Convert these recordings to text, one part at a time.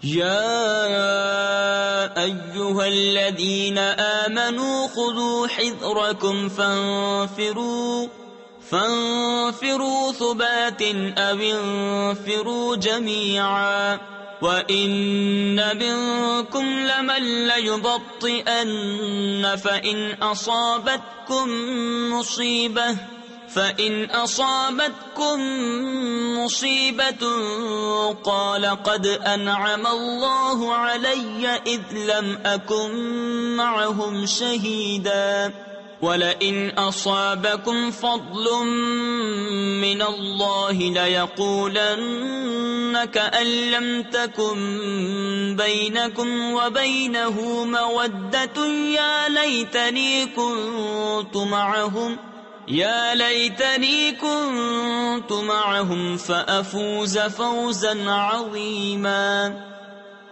يا أيها الذين آمنوا خذوا حذركم فانفروا ثبات أو انفروا جميعا وإن منكم لمن ليبطئن فإن أصابتكم مصيبة قال قد أنعم الله علي إذ لم أكن معهم شهيدا ولئن أصابكم فضل من الله ليقولن كأن لم تكن بينكم وبينه مودة يا ليتني كنت معهم فأفوز فوزا عظيما۔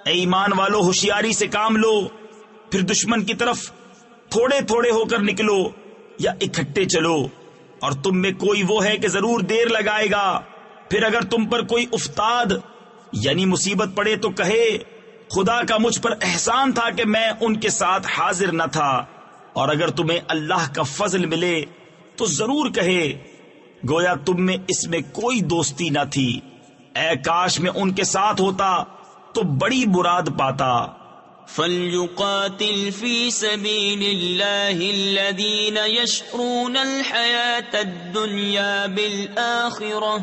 اے ایمان والو، ہوشیاری سے کام لو، پھر دشمن کی طرف تھوڑے تھوڑے ہو کر نکلو یا اکٹھے چلو، اور تم میں کوئی وہ ہے کہ ضرور دیر لگائے گا۔ پھر اگر تم پر کوئی افتاد یعنی مصیبت پڑے تو کہے خدا کا مجھ پر احسان تھا کہ میں ان کے ساتھ حاضر نہ تھا، اور اگر تمہیں اللہ کا فضل ملے تو ضرور کہے گویا تم میں اس میں کوئی دوستی نہ تھی، اے کاش میں ان کے ساتھ ہوتا تو بڑی مراد پاتا۔ فَلْيُقَاتِلْ فِي سَبِيلِ اللَّهِ الَّذِينَ يَشْرُونَ الْحَيَاةَ الدُّنْيَا بِالْآخِرَةِ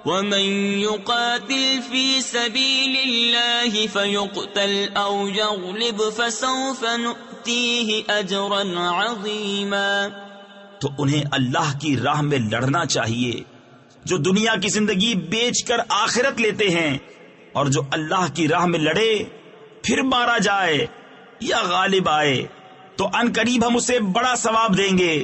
وَمَنْ يُقَاتِلْ فِي سَبِيلِ اللَّهِ فَيُقْتَلْ أَوْ يَغْلِبْ فَسَوْفَ نُؤْتِيهِ أَجْرًا عَظِيمًا۔ تو انہیں اللہ کی راہ میں لڑنا چاہیے، جو دنیا کی زندگی بیچ کر آخرت لیتے ہیں، اور جو اللہ کی راہ میں لڑے پھر مارا جائے یا غالب آئے تو ان قریب ہم اسے بڑا ثواب دیں گے۔